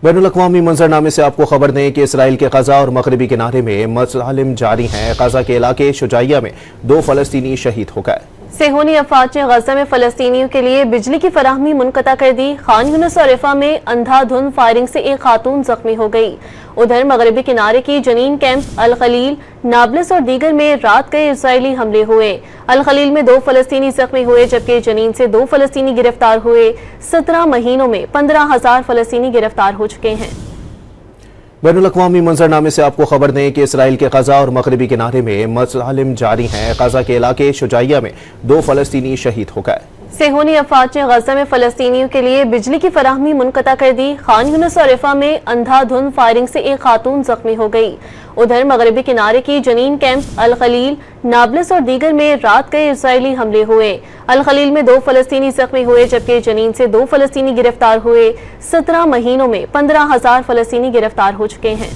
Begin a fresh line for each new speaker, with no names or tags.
बैनुल-अक़वामी मंजरनामे से आपको खबर दें कि इसराइल के गजा और मगरबी किनारे में मज़ालिम जारी हैं। गजा के इलाके शुजाइया में 2 फ़लस्तीनी शहीद हो गए।
सेहूनी अफवाज ने गजा में फ़लस्तीनियों के लिए बिजली की फराहमी मुनक़ता कर दी। खान यूनिस और रिफा में अंधाधुंध फायरिंग से एक खातून जख्मी हो गई। उधर मगरबी किनारे की जनीन कैंप, अल खलील, नाबलस और दीगर में रात कई इजरायली हमले हुए। अल खलील में 2 फ़लस्तीनी जख्मी हुए, जबकि जनीन से 2 फ़लस्तीनी गिरफ्तार हुए। 17 महीनों में 15,000 फ़लस्तीनी गिरफ्तार हो चुके हैं।
बैनुल-अक़वामी मंजरनामे से आपको खबर दें कि इसराइल के गजा और मगरबी किनारे में मज़ालिम जारी हैं। गजा के इलाके शुजाइया में 2 फ़लस्तीनी शहीद हो गए।
सेहूनी अफवाज ने गजा में फ़लस्तीनियों के लिए बिजली की फराहमी मुनक़ता कर दी। खान यूनिस और रिफा में अंधाधुंध फायरिंग से एक खातून जख्मी हो गई। उधर मगरबी किनारे की जनीन कैंप, अल खलील, नाबलस और दीगर में रात कई इजरायली हमले हुए। अल खलील में 2 फ़लस्तीनी जख्मी हुए, जबकि जनीन से 2 फ़लस्तीनी गिरफ्तार हुए। 17 महीनों में 15,000 फ़लस्तीनी गिरफ्तार हो चुके हैं।